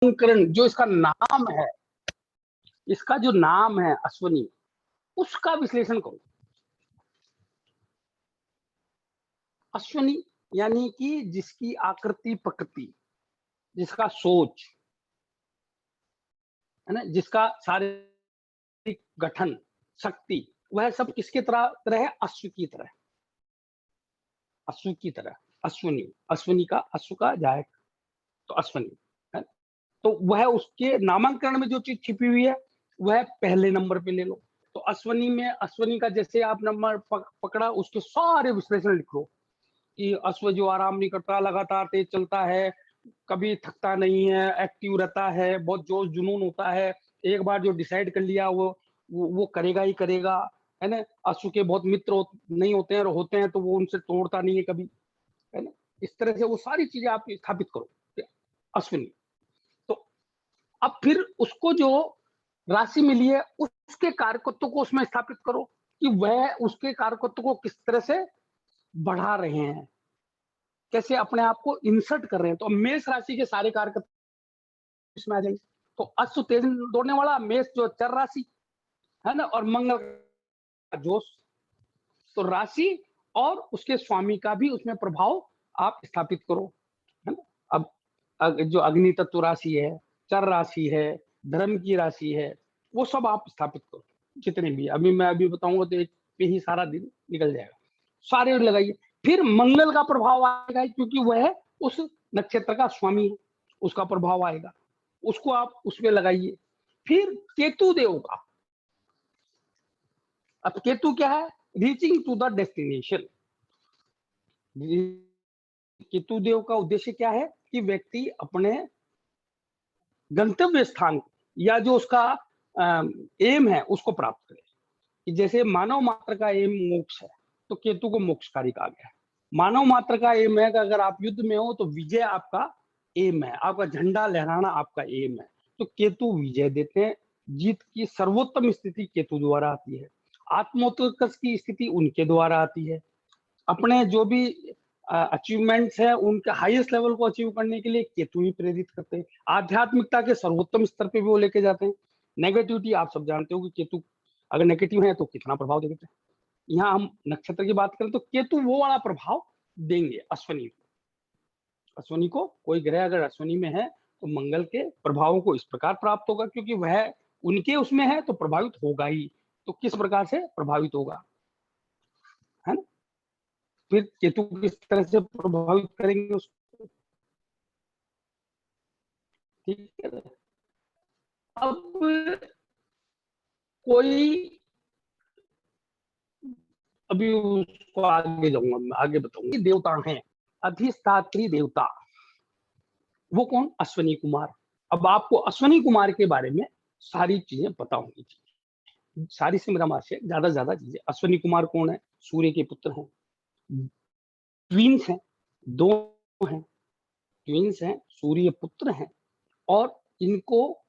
नामकरण, जो इसका नाम है, इसका जो नाम है अश्वनी, उसका विश्लेषण करो। अश्वनी यानी कि जिसकी आकृति प्रकृति, जिसका सोच है ना, जिसका शारीरिक गठन, शक्ति, वह सब किसके तरह है? अश्व की तरह, अश्व की तरह। अश्वनी, अश्वनी का अश्व का जायक, तो अश्वनी है। तो वह उसके नामांकन में जो चीज छिपी हुई है वह पहले नंबर पे ले लो। तो अश्वनी में, अश्वनी का जैसे आप नंबर पकड़ा, उसके सारे विश्लेषण लिखो कि अश्व जो आराम नहीं करता, लगातार तेज चलता है, कभी थकता नहीं है, एक्टिव रहता है, बहुत जोश जुनून होता है, एक बार जो डिसाइड कर लिया वो करेगा ही करेगा, है ना। अश्व के बहुत मित्र नहीं होते हैं, और होते हैं तो वो उनसे तोड़ता नहीं है कभी, है ना। इस तरह से वो सारी चीजें आप स्थापित करो अश्विनी। तो अब फिर उसको जो राशि मिली है उसके कारकत्व को उसमें स्थापित करो कि वह उसके कारकत्व को किस तरह से बढ़ा रहे हैं, कैसे अपने आप को इंसर्ट कर रहे हैं। तो मेष राशि के सारे कारकत्व इसमें आ जाएंगे। तो अश्व तेज दौड़ने वाला, मेष जो चर राशि है ना, और मंगल का जोश, तो राशि और उसके स्वामी का भी उसमें प्रभाव आप स्थापित करो, है ना। अब जो अग्नि तत्व राशि है, चर राशि है, धर्म की राशि है, वो सब आप स्थापित करो, जितने भी अभी मैं बताऊंगा तो एक पे ही सारा दिन निकल जाएगा, सारे लगाइए। फिर मंगल का प्रभाव आएगा क्योंकि वह उस नक्षत्र का स्वामी है, उसका प्रभाव आएगा, उसको आप उसमें लगाइए। फिर केतु देव का, अब केतु क्या है? Reaching to the destination. Ketu देव का उद्देश्य क्या है कि व्यक्ति अपने गंतव्य स्थान या जो उसका एम है उसको प्राप्त करे। कि जैसे मानव मात्र का एम मोक्ष है, तो केतु को मोक्षकारी कहा गया है। मानव मात्र का एम है कि अगर आप युद्ध में हो तो विजय आपका एम है, आपका झंडा लहराना आपका एम है, तो केतु विजय देते हैं। जीत की सर्वोत्तम स्थिति केतु द्वारा आती है, आत्मोत्कर्ष की स्थिति उनके द्वारा आती है। अपने जो भी अचीवमेंट्स है उनके हाईएस्ट लेवल को अचीव करने के लिए केतु ही प्रेरित करते हैं। आध्यात्मिकता के सर्वोत्तम स्तर पे भी वो लेके जाते हैं। नेगेटिविटी आप सब जानते हो कि केतु अगर नेगेटिव है तो कितना प्रभाव देते हैं। यहाँ हम नक्षत्र की बात करें तो केतु वो वाला प्रभाव देंगे अश्वनी को। अश्वनी को कोई ग्रह अगर अश्वनी में है तो मंगल के प्रभावों को इस प्रकार प्राप्त होगा, क्योंकि वह उनके उसमें है तो प्रभावित होगा ही। तो किस प्रकार से प्रभावित होगा, है ना। फिर केतु किस तरह से प्रभावित करेंगे उसको, ठीक है। अब कोई, अभी उसको आगे जाऊंगा, मैं आगे बताऊंगा। देवता हैं अधिष्ठात्री देवता, वो कौन? अश्वनी कुमार। अब आपको अश्वनी कुमार के बारे में सारी चीजें पता होनी चाहिए, सारी से मेरा मार्क्स ज्यादा से ज्यादा चीजें। अश्वनी कुमार कौन है? सूर्य के पुत्र हैं, ट्विंस हैं, दो हैं, ट्विंस हैं, सूर्य पुत्र हैं, और इनको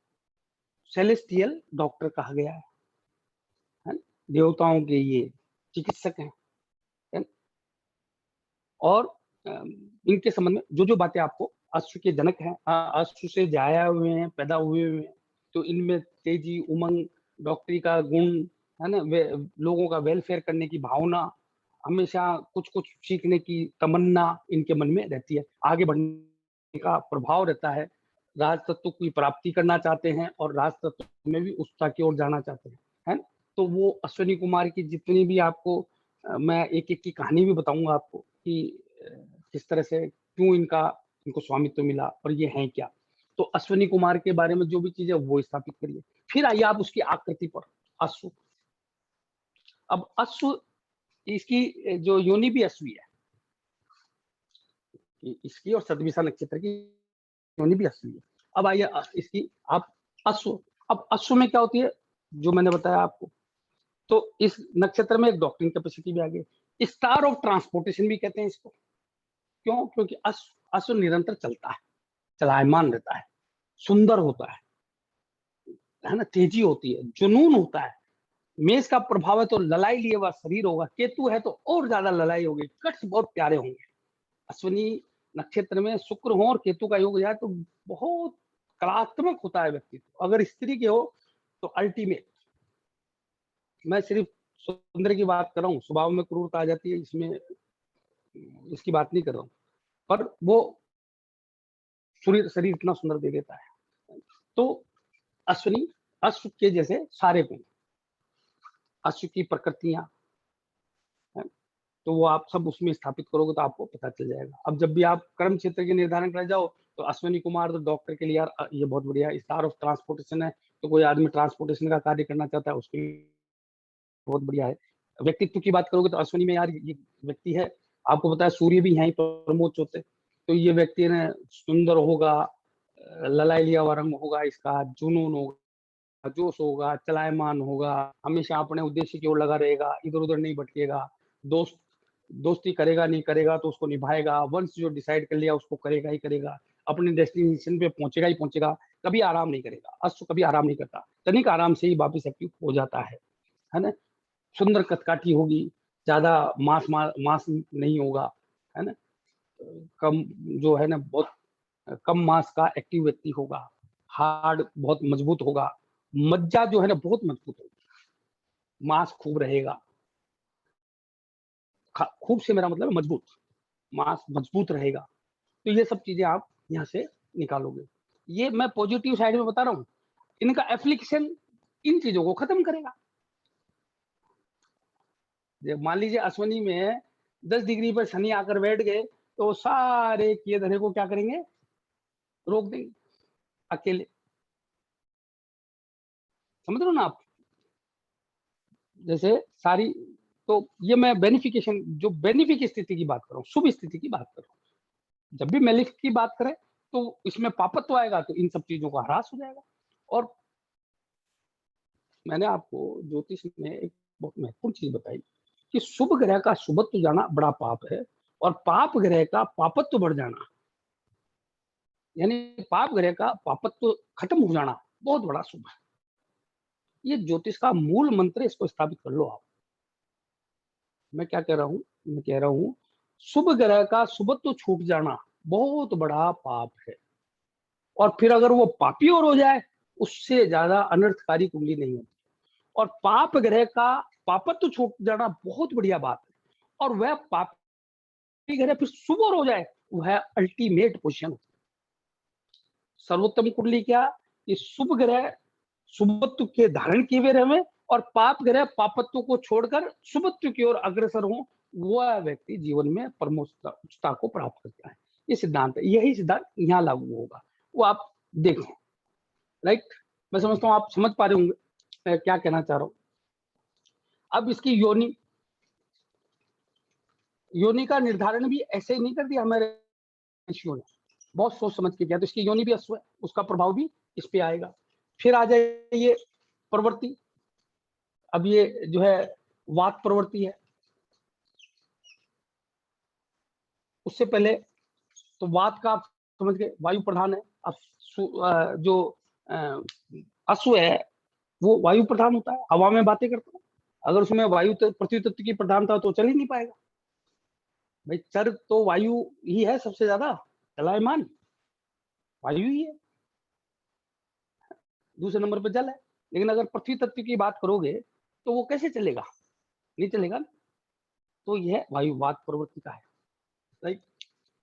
सेलेस्टियल डॉक्टर कहा गया है, देवताओं के ये चिकित्सक हैं, है? और इनके संबंध में जो जो बातें आपको, अश्व के जनक हैं, अश्व से जाया हुए हैं, पैदा हुए हुए हैं, तो इनमें तेजी, उमंग, डॉक्टरी का गुण, है ना, लोगों का वेलफेयर करने की भावना, हमेशा कुछ कुछ सीखने की तमन्ना इनके मन में रहती है, आगे बढ़ने का प्रभाव रहता है, राज तत्व की प्राप्ति करना चाहते हैं और राज तत्व में भी उच्चता की ओर जाना चाहते हैं, है ना। तो वो अश्वनी कुमार की जितनी भी आपको मैं एक एक की कहानी भी बताऊंगा आपको कि किस तरह से, क्यों इनको स्वामित्व मिला और ये हैं क्या। तो अश्वनी कुमार के बारे में जो भी चीजें वो स्थापित करिए। फिर आइए आप उसकी आकृति पर। अश्व, अब अश्व, इसकी जो योनि भी अश्वी है, इसकी और सतभिषा नक्षत्र की योनि भी अश्वी है। अब आइए इसकी आप अश्व, अब अश्व में क्या होती है जो मैंने बताया आपको, तो इस नक्षत्र में एक डॉक्टरिंग कैपेसिटी भी आ गई, स्टार ऑफ ट्रांसपोर्टेशन भी कहते हैं इसको। क्यों? क्योंकि अश्व निरंतर चलता है, चलायमान रहता है, सुंदर होता है ना, तेजी होती है, जुनून होता है। मेष का प्रभाव है तो ललाई लिए हुआ शरीर होगा, केतु है तो और ज्यादा ललाई होगी, कट्स बहुत प्यारे होंगे। अश्विनी नक्षत्र में शुक्र हो और केतु का योग जाए तो बहुत कलात्मक होता है व्यक्तित्व। अगर स्त्री के हो तो अल्टीमेट। मैं सिर्फ सौंदर्य की बात कर रहा हूँ, स्वभाव में क्रूरता आ जाती है, इसमें इसकी बात नहीं कर रहा हूँ, पर वो शरीर शरीर इतना सुंदर दे देता है। तो अश्विनी, अश्व के जैसे सारे गुण, अश्व की प्रकृतियां, तो वो आप सब उसमें स्थापित करोगे तो आपको पता चल जाएगा। अब जब भी आप कर्म क्षेत्र के निर्धारण कर जाओ तो अश्विनी कुमार तो डॉक्टर के लिए यार ये बहुत बढ़िया स्टार ऑफ ट्रांसपोर्टेशन है। तो कोई आदमी ट्रांसपोर्टेशन का कार्य करना चाहता है उसके लिए बहुत बढ़िया है। व्यक्तित्व की बात करोगे तो अश्विनी में यार ये व्यक्ति है, आपको पता है सूर्य भी यहीं प्रमोद होते, तो ये व्यक्ति ने सुंदर होगा, ललाई लिया हुआ रंग होगा, इसका जुनून होगा, जोश होगा, चलायमान होगा, हमेशा अपने उद्देश्य की ओर लगा रहेगा, इधर उधर नहीं भटकेगा, दोस्ती करेगा नहीं करेगा तो उसको निभाएगा, वंस जो डिसाइड कर लिया उसको करेगा ही करेगा, अपने डेस्टिनेशन पे पहुंचेगा ही पहुंचेगा, कभी आराम नहीं करेगा। अश्व कभी आराम नहीं करता, तनिक आराम से ही वापिस एक्टिव हो जाता है ना। सुंदर कदकाठी होगी, ज्यादा मांस नहीं होगा, है ना। कम जो है ना, बहुत कम मांस का एक्टिव व्यक्ति होगा, हार्ड बहुत मजबूत होगा, मज्जा जो है ना बहुत मजबूत होगी, मांस खूब रहेगा, खूब से मेरा मतलब मजबूत, मांस मजबूत रहेगा। तो ये सब चीजें आप यहाँ से निकालोगे। ये मैं पॉजिटिव साइड में बता रहा हूँ, इनका एप्लीकेशन इन चीजों को खत्म करेगा। मान लीजिए अश्विनी में 10 डिग्री पर शनि आकर बैठ गए तो सारे किए धरे को क्या करेंगे, रोक देंगे अकेले। समझ रहे हो ना आप, जैसे सारी। तो ये मैं बेनिफिकेशन, जो बेनिफिक स्थिति की बात कर रहा हूँ, शुभ स्थिति की बात कर रहा हूँ। जब भी मेलिफ की बात करें तो इसमें पापत्व आएगा तो इन सब चीजों का ह्रास हो जाएगा। और मैंने आपको ज्योतिष में एक बहुत महत्वपूर्ण चीज बताई कि शुभ ग्रह का शुभत्व जाना बड़ा पाप है, और पाप ग्रह का पापत्व बढ़ जाना, यानी पाप ग्रह का पापत्व खत्म हो जाना बहुत बड़ा शुभ है। ये ज्योतिष का मूल मंत्र, इसको स्थापित कर लो आप। मैं क्या कह रहा हूँ, मैं कह रहा हूँ शुभ ग्रह का शुभत्व छूट जाना बहुत बड़ा पाप है, और फिर अगर वो पापी और हो जाए उससे ज्यादा अनर्थकारी कुंडली नहीं होती। और पाप ग्रह का पापत्व छूट जाना बहुत बढ़िया बात है, और वह पापी ग्रह फिर शुभ और हो जाए वह अल्टीमेट पोजिशन। सर्वोत्तम कुंडली क्या, ये शुभ ग्रह शुभत्व के धारण किए हुए रहे और पाप ग्रह पापत्व को छोड़कर शुभत्व की ओर अग्रसर हो, वह व्यक्ति जीवन में परमोच्चता को प्राप्त करता है। ये सिद्धांत है, यही सिद्धांत यहाँ लागू होगा, वो आप देखें। राइट, मैं समझता हूँ आप समझ पा रहे होंगे मैं क्या कहना चाह रहा हूँ। अब इसकी योनि का निर्धारण भी ऐसे ही नहीं कर दिया हमारे ऋषियों ने, बहुत सोच समझ के किया। तो इसकी योनि भी अश्व है, उसका प्रभाव भी इस पे आएगा। फिर आ जाए ये प्रवृत्ति, अब ये जो है वात प्रवृत्ति है। उससे पहले तो वात का आप समझ गए, वायु प्रधान है। अब जो अश्व है वो वायु प्रधान होता है, हवा में बातें करता है। अगर उसमें वायु पृथ्वी तत्व की प्रधानता तो चल ही नहीं पाएगा भाई। चर तो वायु ही है सबसे ज्यादा चलायमान, वायु ही है, दूसरे नंबर पर जल है। लेकिन अगर पृथ्वी तत्व की बात करोगे तो वो कैसे चलेगा, नहीं चलेगा। तो यह वायुवात प्रवृत्ति का है। राइट,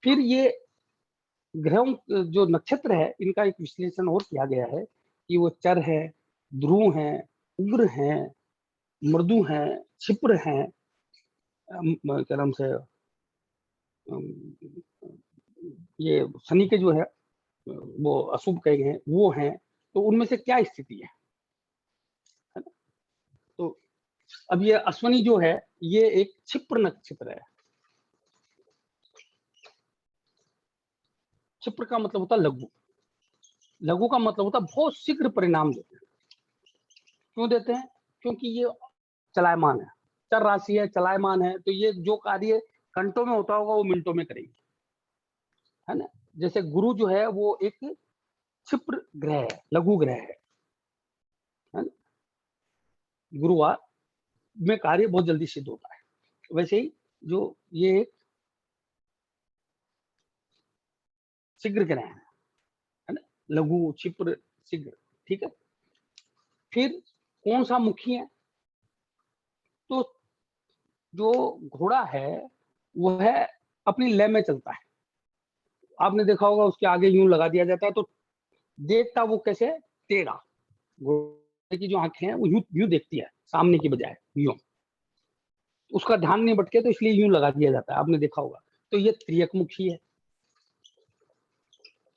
फिर ये ग्रहों जो नक्षत्र है इनका एक विश्लेषण और किया गया है कि वो चर है, ध्रुव है, उग्र है, मृदु है, क्षिप्र है, क्या नाम से ये शनि के जो है वो अशुभ कहे गए हैं वो हैं। तो उनमें से क्या स्थिति है ना? तो अब ये अश्विनी जो है ये एक क्षिप्र नक्षत्र है। क्षिप्र का मतलब होता है लघु, लघु का मतलब होता है बहुत शीघ्र परिणाम देते हैं। क्यों देते हैं, क्योंकि ये चलायमान है, चर राशि है, चलायमान है, तो ये जो कार्य घंटों में होता होगा वो मिनटों में करेंगे, है ना। जैसे गुरु जो है वो एक क्षिप्र ग्रह है, लघु ग्रह है ना। गुरुवार में कार्य बहुत जल्दी सिद्ध होता है। वैसे ही जो ये एक शीघ्र ग्रह है ना। लघु, क्षिप्र, शीघ्र। ठीक है। फिर कौन सा मुखी है? तो जो घोड़ा है वो है अपनी लय में चलता है। आपने देखा होगा उसके आगे यूं लगा दिया जाता है तो देखता वो कैसे? टेढ़ा। घोड़े की जो आंखें हैं वो यूं यूं देखती है, सामने की बजाय यूं। उसका ध्यान नहीं भटके तो इसलिए यूं लगा दिया जाता है, आपने देखा होगा। तो ये त्रियक मुखी है।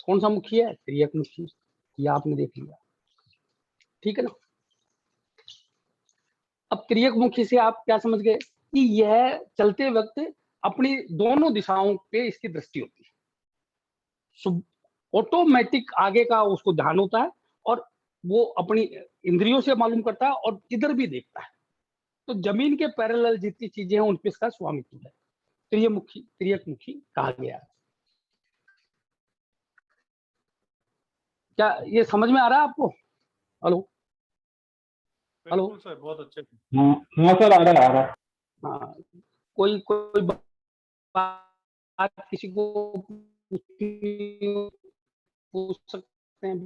कौन सा मुखी है? त्रियक मुखी। ये आपने देख लिया। ठीक है ना। अब त्रियक मुखी से आप क्या समझ गए कि यह चलते वक्त अपनी दोनों दिशाओं पे इसकी दृष्टि होती है। ऑटोमेटिक आगे का उसको ध्यान होता है और वो अपनी इंद्रियों से मालूम करता है और इधर भी देखता है। तो जमीन के पैरेलल जितनी चीजें हैं उन पे इसका स्वामित्व है। तो ये मुखी, त्रियक मुखी कहा गया है। क्या ये समझ में आ रहा है आपको? Hello hello. बिल्कुल सर, बहुत अच्छे। हाँ हाँ सर, आ रहा है, आ रहा है। हाँ, कोई कोई बात किसी को पूछ सकते हैं।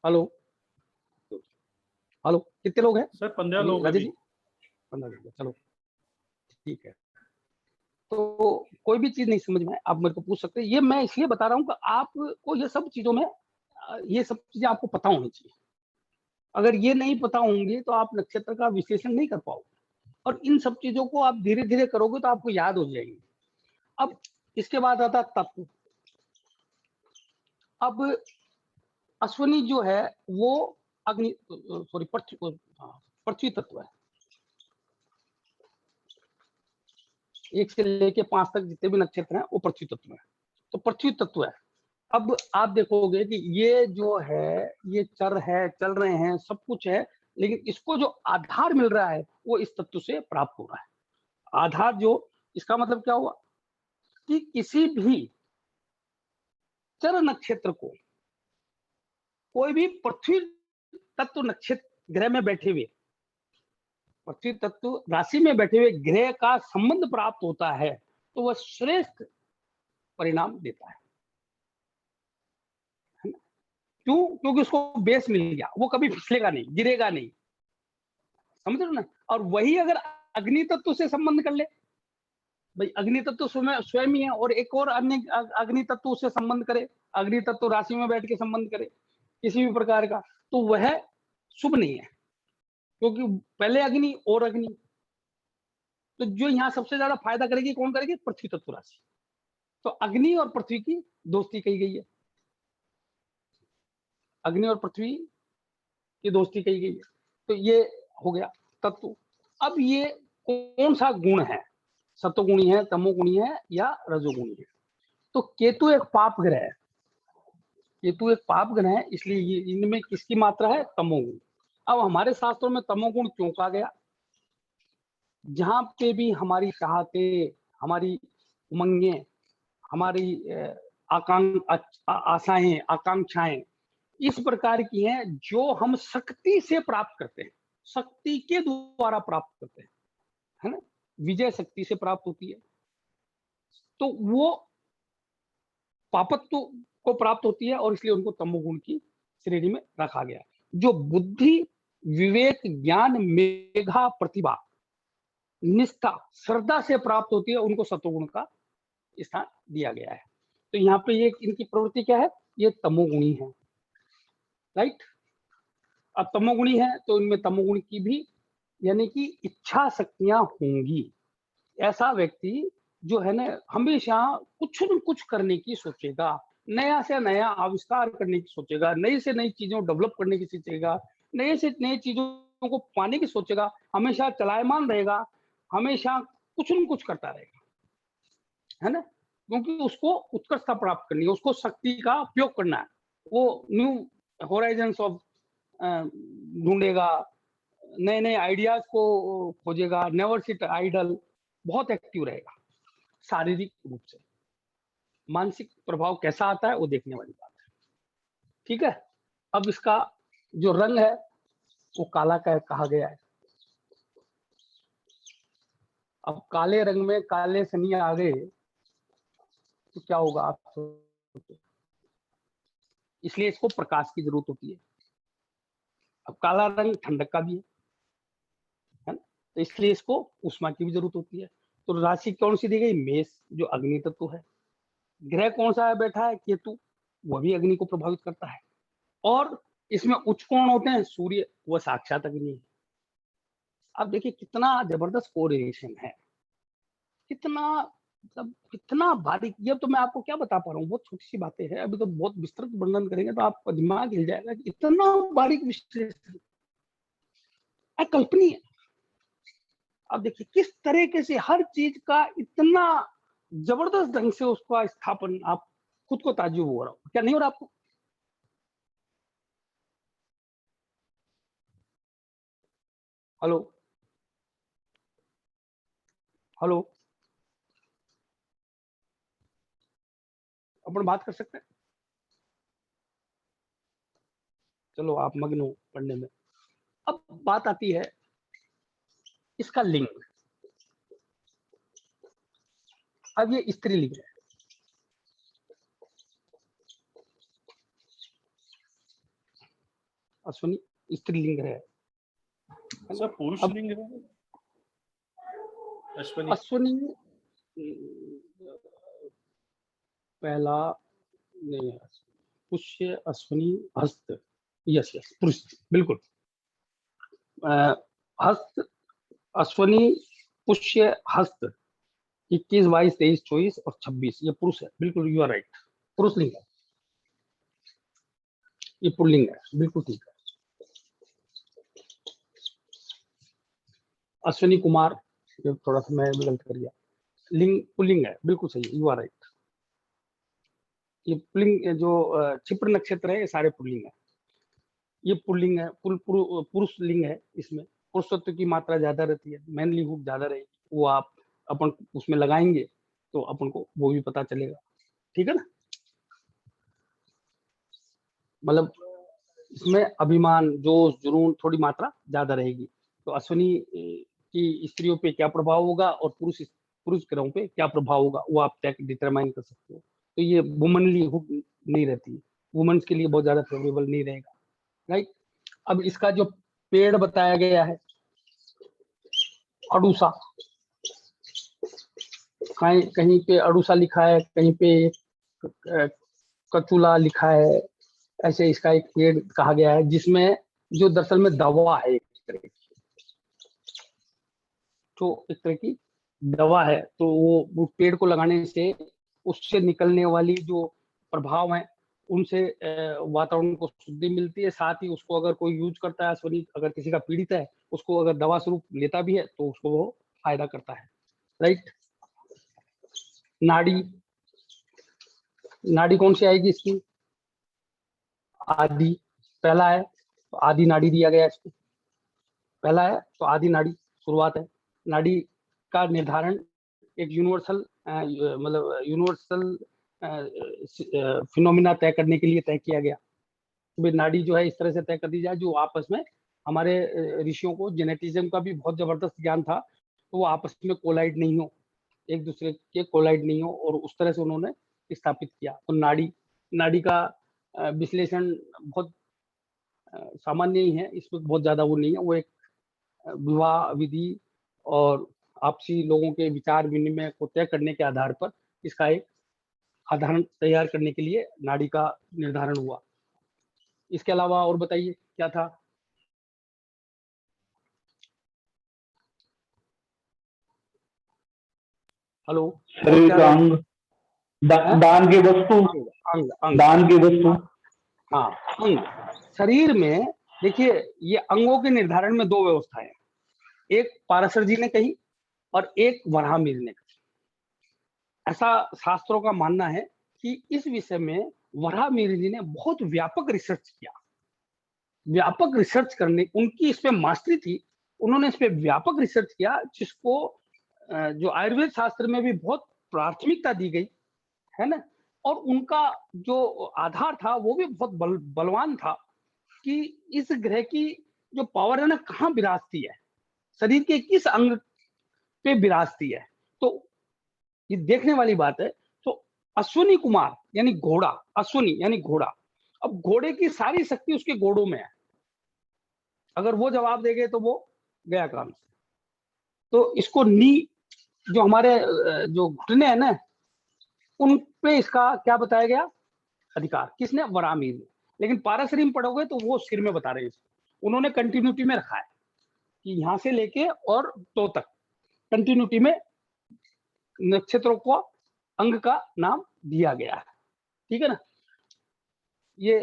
हेलो हेलो, कितने लोग हैं सर 15 अभी लोग राजेश अभी। जी? 15 लोग हैं, चलो ठीक है। तो कोई भी चीज नहीं समझ में आप मेरे को पूछ सकते हैं। ये मैं इसलिए बता रहा हूँ कि आपको ये सब चीजों में ये सब चीजें आपको पता होनी चाहिए। अगर ये नहीं पता होंगे तो आप नक्षत्र का विश्लेषण नहीं कर पाओगे, और इन सब चीजों को आप धीरे धीरे करोगे तो आपको याद हो जाएंगे। अब इसके बाद आता तत्व। अब अश्विनी जो है वो अग्नि, सॉरी, पृथ्वी तत्व है। 1 से लेके 5 तक जितने भी नक्षत्र हैं वो पृथ्वी तत्व है। तो पृथ्वी तत्व है। अब आप देखोगे कि ये जो है ये चर है, चल रहे हैं, सब कुछ है, लेकिन इसको जो आधार मिल रहा है वो इस तत्व से प्राप्त हो रहा है। आधार जो, इसका मतलब क्या हुआ कि किसी भी चर नक्षत्र को कोई भी पृथ्वी तत्व नक्षत्र ग्रह में बैठे हुए, पृथ्वी तत्व राशि में बैठे हुए ग्रह का संबंध प्राप्त होता है तो वह श्रेष्ठ परिणाम देता है ना? क्यों? क्योंकि उसको बेस मिल गया, वो कभी फिसलेगा नहीं, गिरेगा नहीं। समझ रहे हो ना। और वही अगर अग्नि तत्व से संबंध कर ले, भाई अग्नि तत्व स्वयं ही है और एक और अन्य अग्नि तत्व से संबंध करे, अग्नि तत्व राशि में बैठ के संबंध करे किसी भी प्रकार का, तो वह शुभ नहीं है। क्योंकि पहले अग्नि और अग्नि, तो जो यहाँ सबसे ज्यादा फायदा करेगी कौन करेगी? पृथ्वी तत्व राशि। तो अग्नि और पृथ्वी की दोस्ती कही गई है, अग्नि और पृथ्वी की दोस्ती कही गई है। तो ये हो गया तत्व। अब ये कौन सा गुण है? सत्वगुणी है, तमोगुणी है या रजोगुणी है? तो केतु एक पाप ग्रह है। केतु एक पाप ग्रह है, इसलिए ये इनमें किसकी मात्रा है? तमोगुण। अब हमारे शास्त्रों में तमोगुण क्यों कहा गया? जहां पे भी हमारी चाहते, हमारी उमंगे, हमारी आशाएं, आकांक्षाएं इस प्रकार की हैं जो हम शक्ति से प्राप्त करते हैं, शक्ति के द्वारा प्राप्त करते हैं, है ना। विजय शक्ति से प्राप्त होती है, तो वो पापत्व को प्राप्त होती है और इसलिए उनको तमोगुण की श्रेणी में रखा गया। जो बुद्धि, विवेक, ज्ञान, मेधा, प्रतिभा, निष्ठा, श्रद्धा से प्राप्त होती है उनको सत्वगुण का स्थान दिया गया है। तो यहाँ पे ये इनकी प्रवृत्ति क्या है? ये तमोगुणी है, राइट। अब तमोगुणी है तो इनमें तमोगुण की भी यानी कि इच्छा शक्तियां होंगी। ऐसा व्यक्ति जो है ना हमेशा कुछ न कुछ करने की सोचेगा, नया से नया आविष्कार करने की सोचेगा, नई से नई चीजों डेवलप करने की सोचेगा, नए से नई चीजों को पाने की सोचेगा, हमेशा चलायमान रहेगा, हमेशा कुछ न कुछ करता रहेगा, है ना। क्योंकि उसको उत्कर्षता प्राप्त करनी है, उसको शक्ति का उपयोग करना है। वो न्यू होराइजन्स ऑफ ढूंढेगा, नए नए आइडियाज को खोजेगा, नेवर सिट आइडल, बहुत एक्टिव रहेगा। शारीरिक रूप से मानसिक प्रभाव कैसा आता है वो देखने वाली बात है। ठीक है। अब इसका जो रंग है वो काला कहा गया है। अब काले रंग में काले शनि आ गए तो क्या होगा आप सोचो। इसलिए इसको प्रकाश की जरूरत होती है। अब काला रंग ठंडक का भी है ना, तो इसलिए इसको उष्मा की भी जरूरत होती है। तो राशि कौन सी दी गई, मेष, जो अग्नि तत्व है। ग्रह कौन सा है बैठा है, केतु, वह भी अग्नि को प्रभावित करता है। और इसमें उच्च कौन होते हैं, सूर्य, वह साक्षात अग्नि है। अब देखिए कितना जबरदस्त कोरिलेशन है, कितना मतलब कितना बारीक। ये तो मैं आपको क्या बता पा रहा हूँ, बहुत छोटी सी बातें हैं, अभी तो बहुत विस्तृत वर्णन करेंगे तो आपका दिमाग हिल जाएगा कि इतना बारीक विश्लेषण, अकल्पनीय। अब देखिए किस तरीके से हर चीज का इतना जबरदस्त ढंग से उसका स्थापन, आप खुद को ताज्जुब हो रहा हो, क्या नहीं हो रहा आपको? हेलो हेलो, अपन बात कर सकते हैं? चलो आप मग्न हो पढ़ने में। अब बात आती है इसका लिंग। अब ये स्त्रीलिंग है, अश्विनी स्त्रीलिंग है सर पुरुष अब लिंग है अश्विनी। अश्विनी पहला नहीं है, पुष्य अश्विनी हस्त, यस यस पुरुष, बिल्कुल। हस्त, अश्विनी, पुष्य, हस्त, 21, 22, 23, 24 और 26 ये पुरुष है, बिल्कुल यू आर राइट, पुरुष लिंग है, ये पुल्लिंग है, बिल्कुल ठीक है। अश्विनी कुमार, ये थोड़ा सा मैं गलत कर गया, लिंग पुल्लिंग है, बिल्कुल सही, यू आर राइट। ये पुल्लिंग जो क्षिप्र नक्षत्र है ये सारे पुल्लिंग है, ये पुल्लिंग है, पुरुष लिंग है। इसमें पुरुषत्व की मात्रा ज्यादा रहती है, मैनली हुड ज्यादा रहेगी, वो आप अपन उसमें लगाएंगे तो अपन को वो भी पता चलेगा, ठीक है ना। मतलब इसमें अभिमान, जोश, जुनून थोड़ी मात्रा ज्यादा रहेगी। तो अश्विनी की स्त्रियों पे क्या प्रभाव होगा और पुरुष पुरुष ग्रहों पे क्या प्रभाव होगा, वो आप डिटरमाइन कर सकते हो। तो ये वुमनली हुड नहीं रहती, वुमेन्स के लिए बहुत ज्यादा फेवरेबल नहीं रहेगा, राइट। अब इसका जो पेड़ बताया गया है, अड़ूसा, कहीं कहीं पे अड़ूसा लिखा है, कहीं पे कचूला लिखा है, ऐसे इसका एक पेड़ कहा गया है, जिसमें जो दरअसल में दवा है, एक तरह की, तो एक तरह की दवा है। तो वो पेड़ को लगाने से उससे निकलने वाली जो प्रभाव है उनसे वातावरण को शुद्धि मिलती है। साथ ही उसको अगर कोई यूज करता है, सॉरी अगर किसी का पीड़ित है, उसको अगर दवा स्वरूप लेता भी है तो उसको वो फायदा करता है, राइट। नाड़ी, नाड़ी कौन सी आएगी इसकी, आदि, पहला है तो आदि नाड़ी दिया गया है इसको, पहला है तो आदि नाड़ी शुरुआत है। नाड़ी का निर्धारण एक यूनिवर्सल मतलब यूनिवर्सल फिनोमिना तय करने के लिए तय किया गया। तो नाड़ी जो है इस तरह से तय कर दी जाए जो आपस में, हमारे ऋषियों को जेनेटिज्म का भी बहुत जबरदस्त ज्ञान था, तो वो आपस में कोलाइड नहीं हो, एक दूसरे के कोलाइड नहीं हो, और उस तरह से उन्होंने स्थापित किया। तो नाड़ी, नाड़ी का विश्लेषण बहुत सामान्य ही है, इसमें बहुत ज्यादा वो नहीं है। वो एक विवाह विधि और आपसी लोगों के विचार विनिमय को तय करने के आधार पर इसका एक आधार तैयार करने के लिए नाड़ी का निर्धारण हुआ। इसके अलावा और बताइए क्या था। हेलो, और शरीर क्या का रह अंग, है? दान की वस्तु, अंग, अंग, अंग, दान की वस्तु। हाँ अंग। शरीर में देखिए ये अंगों के निर्धारण में दो व्यवस्थाएं हैं, एक पाराशर जी ने कही और एक वराहमिहिर ने कही। ऐसा शास्त्रों का मानना है कि इस विषय में वराहमिहिर जी ने बहुत व्यापक रिसर्च किया, व्यापक रिसर्च करने, उनकी इस पे मास्टरी थी, उन्होंने इस पे व्यापक रिसर्च किया, जिसको जो आयुर्वेद शास्त्र में भी बहुत प्राथमिकता दी गई है ना। और उनका जो आधार था वो भी बहुत बलवान था कि इस ग्रह की जो पावर है ना कहाँ विराजती है, शरीर के किस अंग पे विराजती है, तो ये देखने वाली बात है। तो अश्विनी कुमार यानी घोड़ा, अश्विनी यानी घोड़ा, अब घोड़े की सारी शक्ति उसके घोड़ों में है, अगर वो जवाब देंगे तो वो गया काम से। तो इसको नी जो हमारे जो घुटने हैं ना, उन पे इसका क्या बताया गया, अधिकार, किसने, वरामीर ने। लेकिन पाराशरी में पढ़ोगे तो वो सिर में बता रहे हैं, उन्होंने कंटिन्यूटी में रखा है कि यहाँ से लेके और तो तक कंटिन्यूटी में नक्षत्रों को अंग का नाम दिया गया है। ठीक है ना, ये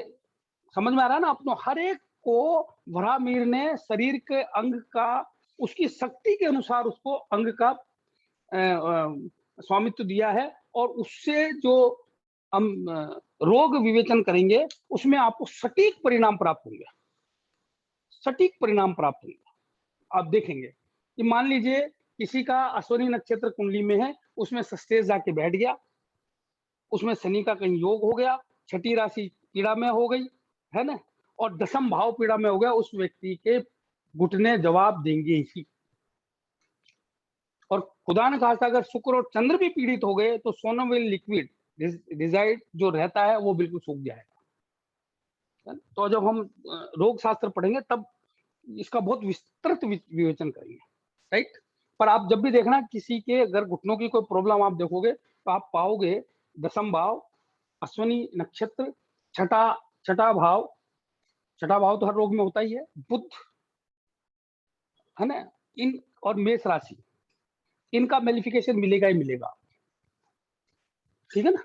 समझ में आ रहा है ना अपनो, हर एक को वरामीर ने शरीर के अंग का उसकी शक्ति के अनुसार उसको अंग का स्वामित्व दिया है, और उससे जो हम रोग विवेचन करेंगे उसमें आपको सटीक परिणाम प्राप्त होंगे, सटीक परिणाम प्राप्त होंगे। आप देखेंगे कि मान लीजिए किसी का अश्विनी नक्षत्र कुंडली में है, उसमें सस्तेज जाके बैठ गया, उसमें शनि का कहीं योग हो गया, छठी राशि पीड़ा में हो गई है ना, और दशम भाव पीड़ा में हो गया, उस व्यक्ति के घुटने जवाब देंगे ही। और खुदा ने कहा था अगर शुक्र और चंद्र भी पीड़ित हो गए तो सोनोविल लिक्विड रिजाइड जो रहता है वो बिल्कुल सूख जाएगा। तो जब हम रोग शास्त्र पढ़ेंगे तब इसका बहुत विस्तृत विवेचन करेंगे, राइट। पर आप जब भी देखना किसी के अगर घुटनों की कोई प्रॉब्लम आप देखोगे तो आप पाओगे दशम भाव, अश्विनी नक्षत्र, छठा भाव तो हर रोग में होता ही है, बुध है ना, इन और मेष राशि, इनका मेलिफिकेशन मिलेगा ही मिलेगा। ठीक है ना,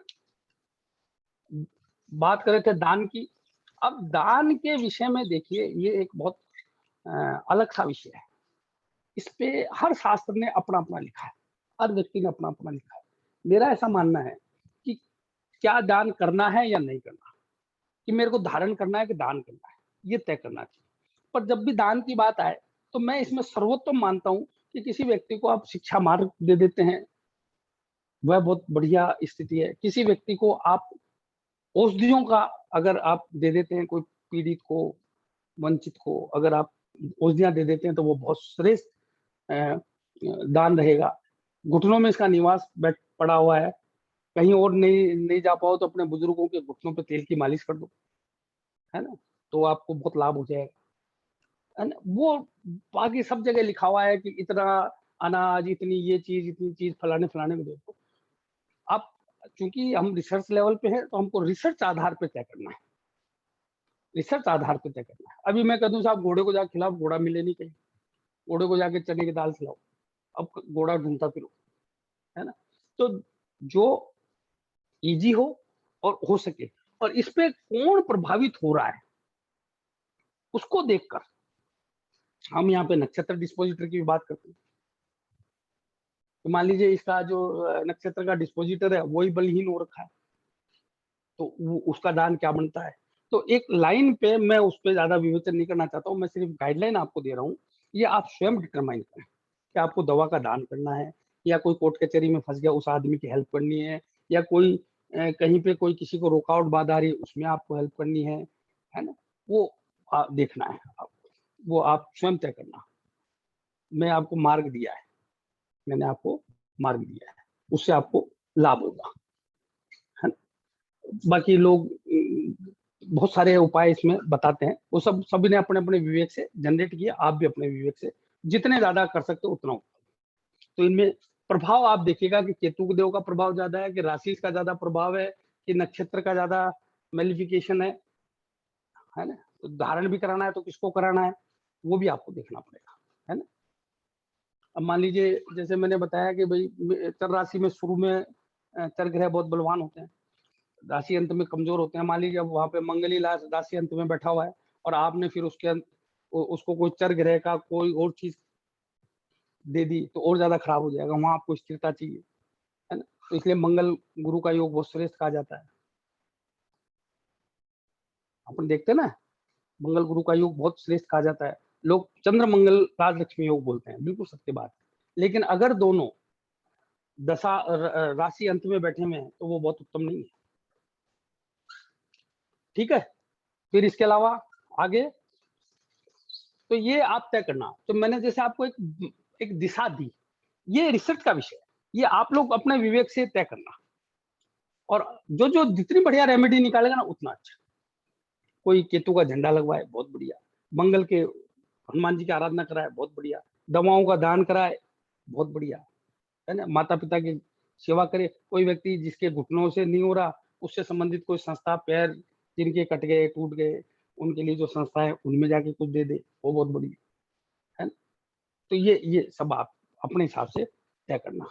बात कर रहे थे दान की। अब दान के विषय में देखिए, ये एक बहुत अलग सा विषय है, इस पे हर शास्त्र ने अपना अपना लिखा है, हर व्यक्ति ने अपना अपना लिखा है। मेरा ऐसा मानना है कि क्या दान करना है या नहीं करना, कि मेरे को धारण करना है कि दान करना है, ये तय करना चाहिए। पर जब भी दान की बात आए तो मैं इसमें सर्वोत्तम मानता हूं कि किसी व्यक्ति को आप शिक्षा मार्ग दे देते हैं, वह बहुत बढ़िया स्थिति है। किसी व्यक्ति को आप औषधियों का अगर आप दे देते हैं, कोई पीड़ित को, वंचित को अगर आप औषधियां दे देते हैं तो वो बहुत श्रेष्ठ दान रहेगा। घुटनों में इसका निवास बैठ पड़ा हुआ है, कहीं और नहीं जा पाओ तो अपने बुजुर्गों के घुटनों पे तेल की मालिश कर दो, है ना, तो आपको बहुत लाभ हो जाएगा, है ना। वो बाकी सब जगह लिखा हुआ है कि इतना अनाज, इतनी ये चीज, इतनी चीज, फलाने फलाने को देखो। अब चूंकि हम रिसर्च लेवल पे हैं तो हमको रिसर्च आधार पे तय करना है, रिसर्च आधार पे तय करना है। अभी मैं कह दूं साहब घोड़े को जाके खिलाओ, घोड़ा मिले नहीं कहीं, घोड़े को जाके चने की दाल खिलाओ, अब घोड़ा ढूंढता फिरो, है ना। तो जो इजी हो और हो सके, और इस पे कौन प्रभावित हो रहा है उसको देखकर हम यहाँ पे नक्षत्र डिस्पोजिटर की भी बात करते हैं। तो मान लीजिए इसका जो नक्षत्र का डिस्पोजिटर है वही बलहीन हो रखा है, तो उसका दान क्या बनता है। तो एक लाइन पे मैं उस पर ज्यादा विवेचन नहीं करना चाहता हूँ, मैं सिर्फ गाइडलाइन आपको दे रहा हूँ, ये आप स्वयं डिटरमाइन करें कि आपको दवा का दान करना है, या कोई कोर्ट कचहरी में फंस गया उस आदमी की हेल्प करनी है, या कोई कहीं पे कोई किसी को रुकावट बाधा आ रही है उसमें आपको हेल्प करनी है ना, वो देखना है वो आप स्वयं तय करना। मैं आपको मार्ग दिया है, मैंने आपको मार्ग दिया है, उससे आपको लाभ होगा, है ना। बाकी लोग बहुत सारे उपाय इसमें बताते हैं, वो सब सभी ने अपने अपने विवेक से जनरेट किया, आप भी अपने विवेक से जितने ज्यादा कर सकते हो उतना। तो इनमें प्रभाव आप देखिएगा कि केतु देव का प्रभाव ज्यादा है, कि राशि का ज्यादा प्रभाव है, कि नक्षत्र का ज्यादा मेलिफिकेशन है ना। तो धारण भी कराना है तो किसको कराना है वो भी आपको देखना पड़ेगा, है ना। अब मान लीजिए जैसे मैंने बताया कि भाई चर राशि में शुरू में चर ग्रह बहुत बलवान होते हैं, राशि अंत में कमजोर होते हैं। मान लीजिए अब वहां पे मंगल ही राशि अंत में बैठा हुआ है और आपने फिर उसके उसको कोई चर ग्रह का कोई और चीज दे दी तो और ज्यादा खराब हो जाएगा, वहां आपको स्थिरता चाहिए, है ना। तो इसलिए मंगल गुरु का योग बहुत श्रेष्ठ कहा जाता है। अपन देखते हैं ना, मंगल गुरु का योग बहुत श्रेष्ठ कहा जाता है। लोग चंद्र मंगल राजलक्ष्मी योग बोलते हैं, बिल्कुल सत्य बात है। लेकिन अगर दोनों दशा राशि अंत में बैठे हुए हैं तो वो बहुत उत्तम नहीं है। ठीक है, फिर इसके अलावा आगे तो ये आप तय करना। तो मैंने जैसे आपको एक दिशा दी, ये रिसर्च का विषय है, ये आप लोग अपने विवेक से तय करना, और जो जो जितनी बढ़िया रेमेडी निकालेगा ना उतना अच्छा। कोई केतु का झंडा लगवाए, बहुत बढ़िया। मंगल के हनुमान जी की आराधना कराए, बहुत बढ़िया। दवाओं का दान कराए, बहुत बढ़िया, है ना। माता पिता की सेवा करे। कोई व्यक्ति जिसके घुटनों से नहीं हो रहा, उससे संबंधित कोई संस्था, पैर जिनके कट गए, टूट गए, उनके लिए जो संस्था है उनमें जाके कुछ दे दे, वो बहुत बढ़िया, है ना। तो ये सब आप अपने हिसाब से तय करना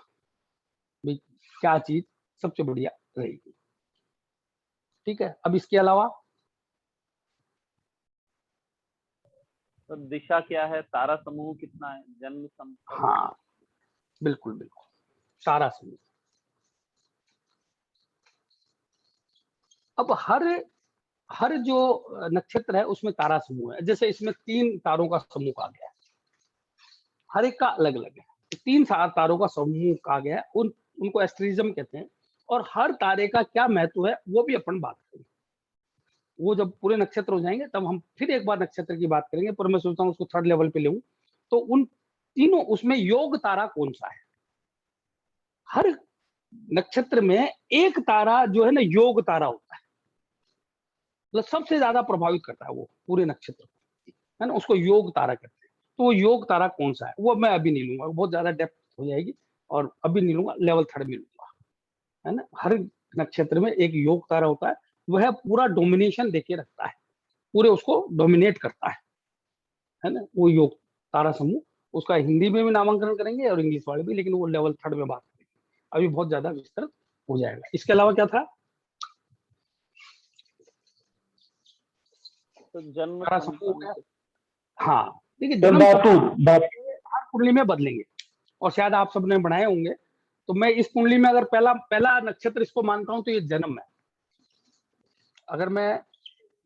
भाई क्या चीज सबसे बढ़िया रहेगी। ठीक है, अब इसके अलावा तो दिशा क्या है, तारा समूह कितना है, जन्म संपत्ति? हाँ बिल्कुल बिल्कुल, सारा समूह। अब हर जो नक्षत्र है उसमें तारा समूह है। जैसे इसमें 3 तारों का समूह आ गया है, हर एक का अलग अलग है। तो 3 तारों का समूह आ गया है, उनको एस्ट्रिज्म कहते हैं। और हर तारे का क्या महत्व है वो भी अपन बात करेंगे। वो जब पूरे नक्षत्र हो जाएंगे तब हम फिर एक बार नक्षत्र की बात करेंगे, पर मैं सोचता हूँ उसको 3rd लेवल पे लूं। तो उन तीनों, उसमें योग तारा कौन सा है? हर नक्षत्र में एक तारा जो है ना योग तारा होता है, मतलब सबसे ज्यादा प्रभावित करता है वो पूरे नक्षत्र को, है ना। उसको योग तारा कहते हैं। तो वो योग तारा कौन सा है वो मैं अभी नहीं लूंगा, बहुत ज्यादा डेप्थ हो जाएगी, और अभी नहीं लूंगा, लेवल 3rd में लूंगा, है ना। हर नक्षत्र में एक योग तारा होता है, वह पूरा डोमिनेशन देके रखता है, पूरे उसको डोमिनेट करता है ना। वो योग तारा समूह, उसका हिंदी में भी नामांकन करेंगे और इंग्लिश वाले भी, लेकिन वो लेवल 3rd में बात करेंगे, अभी बहुत ज्यादा विस्तृत हो जाएगा। इसके अलावा क्या था? तो जन्म तारा समूह हो गया। संपत्ति। हाँ, देखिए सर जन्म धातु हर कुंडली में बदलेंगे, और शायद आप सबने बनाए होंगे। तो मैं इस कुंडली में अगर पहला पहला नक्षत्र इसको मानता हूं तो ये जन्म है। अगर मैं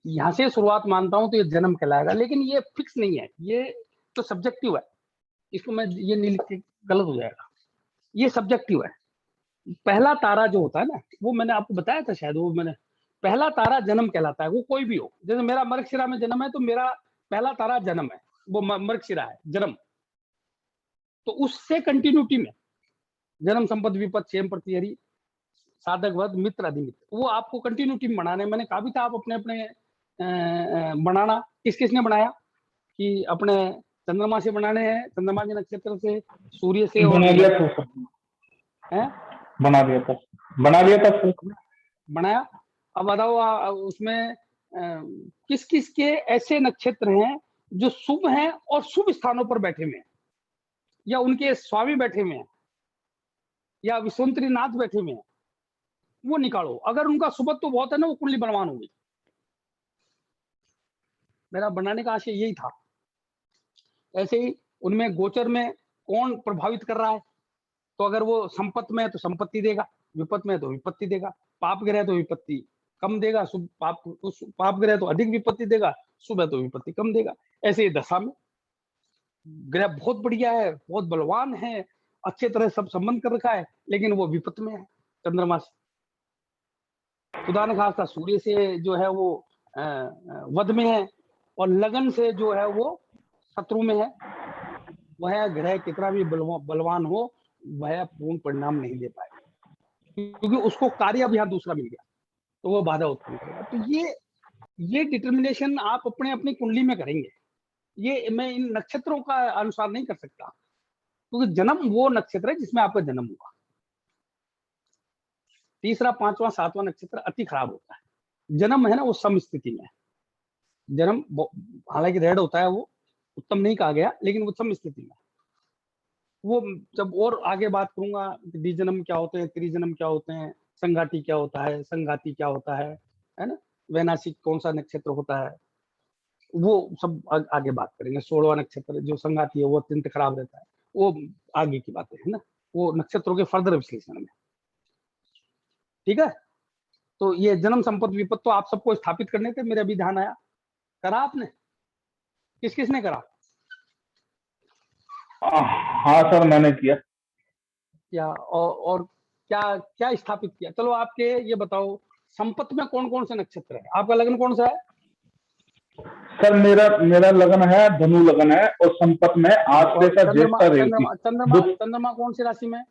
यहाँ से शुरुआत मानता हूं तो ये जन्म कहलाएगा, लेकिन ये फिक्स नहीं है, ये तो सब्जेक्टिव है। इसको मैं ये नहीं लिख के, गलत हो जाएगा, ये सब्जेक्टिव है। पहला तारा जो होता है ना, वो मैंने आपको बताया था शायद, वो मैंने, पहला तारा जन्म कहलाता है। वो कोई भी हो, जैसे मेरा मृगशिरा में जन्म है तो मेरा पहला तारा जन्म है, वो मृगशिरा है जन्म। तो उससे कंटिन्यूटी में जन्म संपद विपद क्षेम प्रतिहरी साधक वध मित्र अधिमित्र, वो आपको कंटिन्यूटी में बनाने, मैंने कहा भी था आप अपने अपने बनाना। किस किसने बनाया कि अपने चंद्रमा से बनाने हैं, चंद्रमा के नक्षत्र से, सूर्य से, और बना लिया था सर, है बना लिया था, बना लिया था सर। बनाया। अब बताओ उसमें किस किस के ऐसे नक्षत्र हैं जो शुभ हैं और शुभ स्थानों पर बैठे हुए हैं, या उनके स्वामी बैठे हुए हैं, या विश्वंतरी नाथ बैठे हुए हैं, वो निकालो। अगर उनका शुभत्व तो बहुत है ना, वो कुंडली बलवान होगी। मेरा बनाने का आशय यही था। ऐसे ही उनमें गोचर में कौन प्रभावित कर रहा है, तो अगर वो संपत्ति में है तो संपत्ति देगा, विपत्ति में है तो विपत्ति देगा। पाप ग्रह तो विपत्ति कम देगा, शुभ पाप ग्रह तो अधिक विपत्ति देगा, शुभ है तो विपत्ति कम देगा। ऐसे ही दशा में ग्रह बहुत बढ़िया है, बहुत बलवान है, अच्छे तरह सब संबंध कर रखा है, लेकिन वो विपत्ति में है चंद्रमा से। खुदा ने खास सूर्य से जो है वो वध में है, और लगन से जो है वो शत्रु में है। वह ग्रह कितना भी बलवान हो, वह पूर्ण परिणाम नहीं दे पाएगा, क्योंकि उसको कार्य अब यहाँ दूसरा मिल गया, तो वो बाधा उत्पन्न करेगा। तो ये डिटर्मिनेशन आप अपने अपनी कुंडली में करेंगे। ये मैं इन नक्षत्रों का अनुसार नहीं कर सकता, क्योंकि जन्म वो नक्षत्र है जिसमें आपका जन्म हुआ। तीसरा, पांचवा, सातवां नक्षत्र अति खराब होता है। जन्म है ना वो सम स्थिति में है। जन्म हालांकि रेड होता है, वो उत्तम नहीं कहा गया, लेकिन वो सम स्थिति में। वो जब और आगे बात करूंगा, द्विजन्म क्या होते हैं, त्रिजन्म क्या होते हैं, संघाती क्या होता है, संघाती क्या होता है ना, वैनाशिक कौन सा नक्षत्र होता है, वो सब आगे बात करेंगे। 16वां नक्षत्र जो संघाती है वो अत्यंत खराब रहता है, वो आगे की बातें है ना, वो नक्षत्रों के फर्दर विश्लेषण में। ठीक है, तो ये जन्म संपत्ति विपत्ति तो आप सबको स्थापित करने थे, मेरे अभी ध्यान आया। करा आपने? किस किसने करा? हाँ सर मैंने किया। क्या और क्या क्या स्थापित किया? चलो आपके ये बताओ, संपत्ति में कौन कौन से नक्षत्र है? आपका लग्न कौन सा है? सर मेरा मेरा लगन है, धनु लगन है, और संपत में और आश्लेषा चंद्रमा ज्येष्ठा रेवती। चंद्रमा चंद्रमा बुध चंद्रमा कौन सी राशि में है?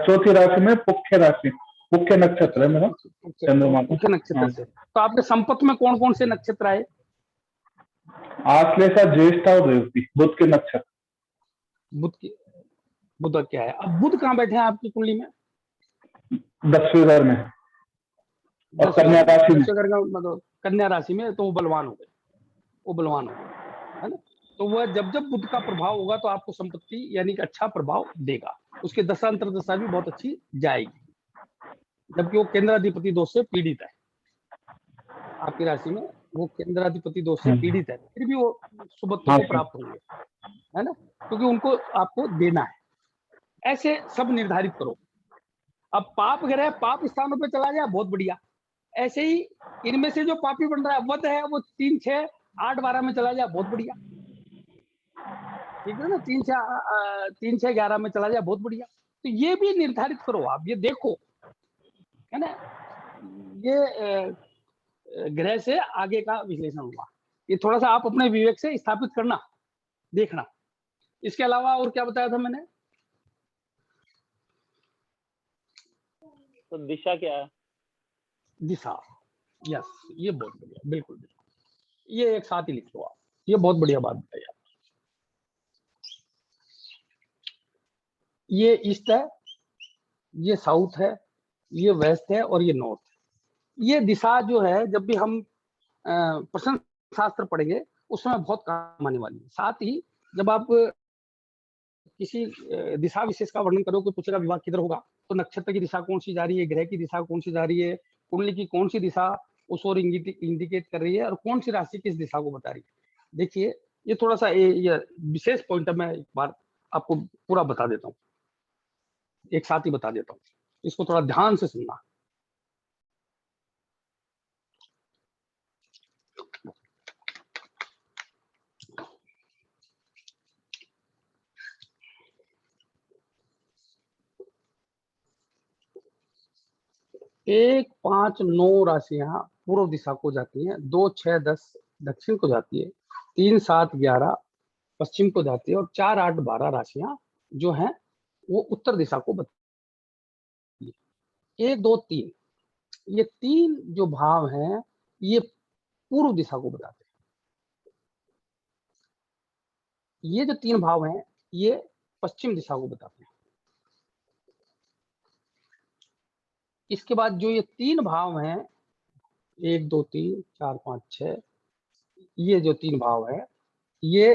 चौथी राशि में पुख्य राशि, मुख्य नक्षत्र है मेरा चंद्रमा का। मुख्य नक्षत्र हाँ। से। तो आपके संपत्ति में कौन कौन से नक्षत्र आए? आश्लेषा ज्येष्ठा और रेवती, बुध के नक्षत्र। बुध की, बुध क्या है? अब बुध कहाँ बैठे हैं आपकी कुंडली में? 10वें घर में और 10वें कन्या राशि में। 10वें घर का मतलब कन्या राशि में, तो वो बलवान हो गए, वो बलवान हो गए, है ना। तो वह जब जब बुध का प्रभाव होगा तो आपको संपत्ति यानी कि अच्छा प्रभाव देगा। उसके दशा अंतर्दशा भी बहुत अच्छी जाएगी, जबकि वो केंद्राधिपति दोष से पीड़ित है। आपकी राशि में वो केंद्राधिपति दोष से पीड़ित है, फिर भी वो शुभत्व हाँ को सर। प्राप्त होंगे, है ना, क्योंकि उनको आपको देना है। ऐसे सब निर्धारित करो। अब पाप ग्रह पाप स्थानों पे चला जाए, बहुत बढ़िया। ऐसे ही इनमें से जो पापी बन रहा है वध है, वो 3, 6, 8, 12 में चला जाए, बहुत बढ़िया। ठीक है ना, 3, 6, 11 में चला जाए, बहुत बढ़िया। तो ये भी निर्धारित करो आप, ये देखो, है ना। ये ग्रह से आगे का विश्लेषण हुआ, ये थोड़ा सा आप अपने विवेक से स्थापित करना, देखना। इसके अलावा और क्या बताया था मैंने? तो दिशा क्या है? दिशा, यस, ये बहुत बढ़िया, बिल्कुल बिल्कुल, ये एक साथ ही लिख लो आप, ये बहुत बढ़िया बात बताई आप। ये ईस्ट है, ये साउथ है, ये वेस्ट है और ये नॉर्थ है। ये दिशा जो है, जब भी हम प्रश्न शास्त्र पढ़ेंगे उस समय बहुत काम आने वाली है। साथ ही जब आप किसी दिशा विशेष का वर्णन करो, कोई पूछेगा विभाग किधर होगा, तो नक्षत्र की दिशा कौन सी जा रही है, ग्रह की दिशा कौन सी जा रही है, कुंडली की कौन सी दिशा उस ओर इंडिकेट कर रही है, और कौन सी राशि किस दिशा को बता रही है। देखिए, ये थोड़ा सा ये विशेष पॉइंट है, मैं एक बार आपको पूरा बता देता हूँ, एक साथ ही बता देता हूँ, इसको थोड़ा ध्यान से सुनना। एक 5, 9 राशियां पूर्व दिशा को जाती हैं, 2, 6, 10 दक्षिण को जाती है, 3, 7, 11 पश्चिम को जाती है, और 4, 8, 12 राशियां जो हैं वो उत्तर दिशा को बताती है। 1, 2, 3, ये 3 जो भाव हैं ये पूर्व दिशा को बताते हैं। ये जो 3 भाव हैं ये पश्चिम दिशा को बताते हैं। इसके बाद जो ये 3 भाव हैं, 1, 2, 3, 4, 5, 6, ये जो 3 भाव है ये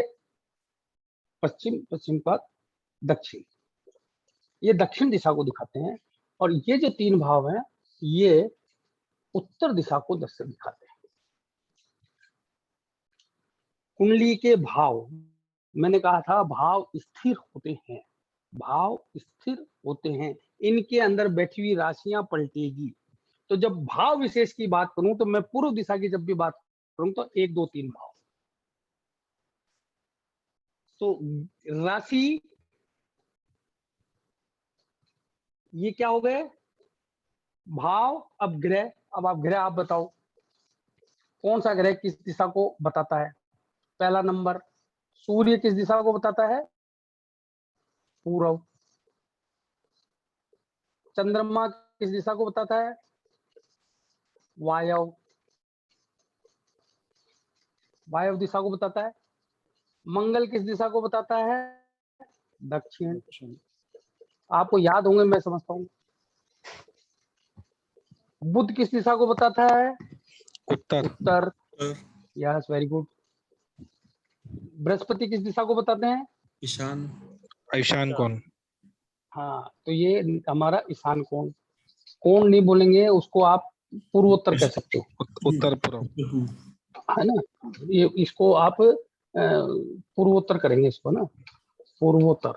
पश्चिम, पश्चिम का दक्षिण, ये दक्षिण दिशा को दिखाते हैं। और ये जो 3 भाव हैं ये उत्तर दिशा को दक्षिण दिखाते हैं। कुंडली के भाव, मैंने कहा था भाव स्थिर होते हैं, भाव स्थिर होते हैं, इनके अंदर बैठी हुई राशियां पलटेगी। तो जब भाव विशेष की बात करूं तो मैं पूर्व दिशा की जब भी बात करूं तो 1, 2, 3 भाव, तो राशि ये क्या हो गए, भाव। अब ग्रह, अब आप ग्रह आप बताओ कौन सा ग्रह किस दिशा को बताता है। पहला नंबर, सूर्य किस दिशा को बताता है, पूर्व। चंद्रमा किस दिशा को बताता है, वायव, वायव दिशा को बताता है। मंगल किस दिशा को बताता है, दक्षिण। आपको याद होंगे मैं समझता हूँ। बुध किस दिशा को बताता है, उत्तर। उत्तर, यस, वेरी गुड। बृहस्पति किस दिशा को बताते हैं, ईशान। ईशान कोण। हाँ, तो ये हमारा ईशान कोण। कोण नहीं बोलेंगे उसको, आप पूर्वोत्तर कह सकते हो, उत्तर पूर्व, है ना। ये इसको आप पूर्वोत्तर करेंगे इसको ना, पूर्वोत्तर।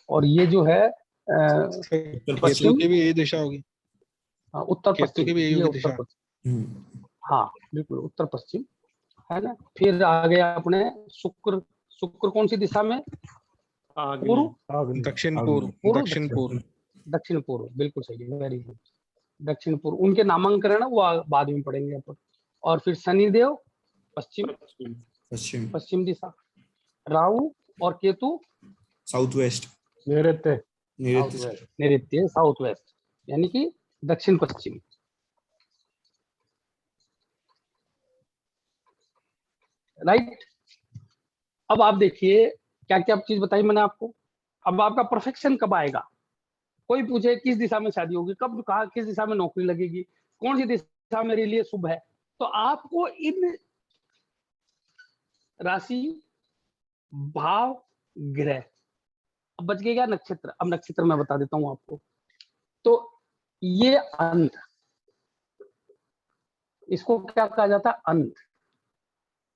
और ये जो है केतु की भी यही दिशा होगी, उत्तर केतु पश्चिम, की भी यही ये होगी उत्तर दिशा। पश्चिम, हाँ बिल्कुल उत्तर पश्चिम, है ना। फिर आ गया अपने शुक्र, शुक्र कौन सी दिशा में, पूर्व, दक्षिण पूर्व, पूर्व, दक्षिण पूर्व, दक्षिण पूर्व, बिल्कुल सही, वेरी गुड। दक्षिण पूर्व, उनके नामांकन है ना वो बाद में पढ़ेंगे अपन। और फिर शनिदेव पश्चिम, पश्चिम, पश्चिम दिशा। राहु और केतु साउथ वेस्ट, नैऋत्य, नैऋत्य, नैऋत्य, साउथ वेस्ट, यानी कि दक्षिण पश्चिम। राइट। अब आप देखिए क्या क्या चीज बताई मैंने आपको। अब आपका परफेक्शन कब आएगा? कोई पूछे किस दिशा में शादी होगी, कब कहा किस दिशा में नौकरी लगेगी, कौन सी दिशा मेरे लिए शुभ है, तो आपको इन राशि, भाव, ग्रह, अब बच गया नक्षत्र। अब नक्षत्र मैं बता देता हूं आपको। तो ये अंत, इसको क्या कहा जाता है? अंत।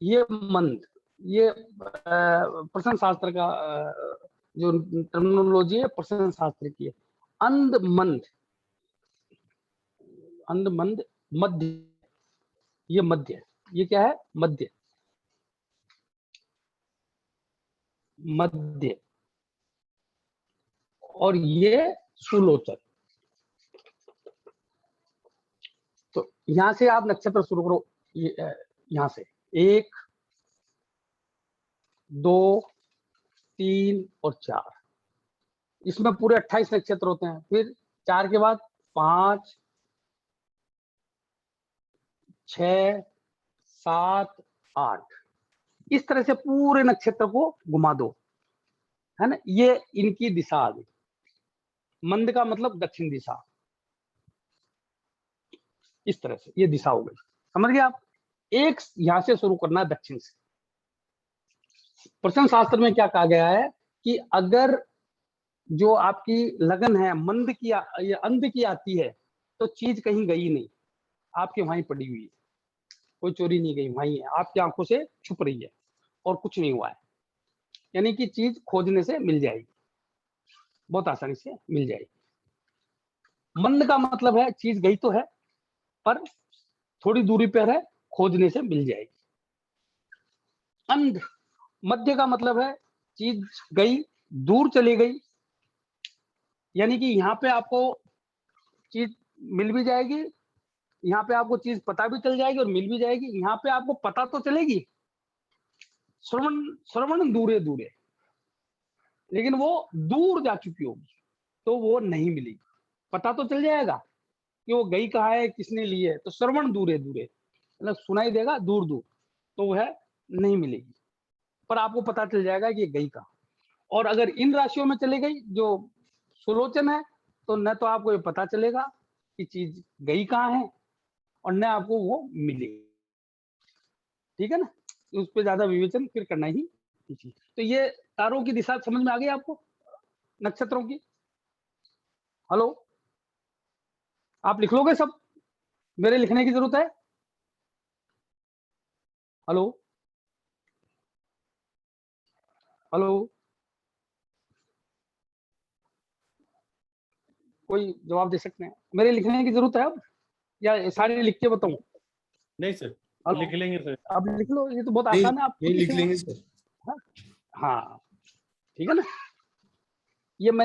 ये मंद, ये प्रश्न शास्त्र का जो टर्मिनोलॉजी है प्रश्न शास्त्र की है। अंध मंद, अंध मंद, मध्य, ये मध्य, ये क्या है? मध्य, मध्य। और ये सुलोचन। तो यहां से आप नक्षत्र शुरू करो। यहां से 1, 2, 3 और 4, इसमें पूरे 28 नक्षत्र होते हैं। फिर 4 के बाद 5, 6, 7, 8, इस तरह से पूरे नक्षत्र को घुमा दो, है ना। ये इनकी दिशा आ गई। मंद का मतलब दक्षिण दिशा, इस तरह से ये दिशा हो गई। समझ गए आप? एक यहां से शुरू करना है दक्षिण से। प्रश्न शास्त्र में क्या कहा गया है कि अगर जो आपकी लगन है मंद की या अंध की आती है तो चीज कहीं गई नहीं, आपके वहीं पड़ी हुई है, कोई चोरी नहीं गई, वहीं है, आपकी आंखों से छुप रही है और कुछ नहीं हुआ है। यानी कि चीज खोजने से मिल जाएगी, बहुत आसानी से मिल जाएगी। मंद का मतलब है चीज गई तो है पर थोड़ी दूरी पर है, खोजने से मिल जाएगी। अंध, मध्य का मतलब है चीज गई, दूर चली गई, यानी कि यहाँ पे आपको चीज मिल भी जाएगी, यहाँ पे आपको चीज पता भी चल जाएगी और मिल भी जाएगी। यहाँ पे आपको पता तो चलेगी, श्रवण, श्रवण दूरे दूरे, लेकिन वो दूर जा चुकी होगी तो वो नहीं मिलेगी। पता तो चल जाएगा कि वो गई कहाँ है, किसने ली है, तो श्रवण दूरे दूरे, मतलब सुनाई देगा दूर दूर, तो वह नहीं मिलेगी, पर आपको पता चल जाएगा कि ये गई कहाँ। और अगर इन राशियों में चली गई जो सुलोचन है, तो न तो आपको ये पता चलेगा कि चीज गई कहाँ है और न आपको वो मिलेगी। ठीक है ना? उस पर ज्यादा विवेचन फिर करना ही चाहिए। तो ये तारों की दिशा समझ में आ गई आपको, नक्षत्रों की? हेलो, आप लिख लोगे सब? मेरे लिखने की जरूरत है? हेलो, हेलो, कोई जवाब दे सकते हैं? मेरे लिखने की जरूरत है अब या सारे लिख के बताऊं? नहीं सर, हेलो? लिख लेंगे सर। आप लिख लो, ये तो बहुत आसान है, आप नहीं लिख लेंगे सर। हाँ ठीक है ना। ये मैं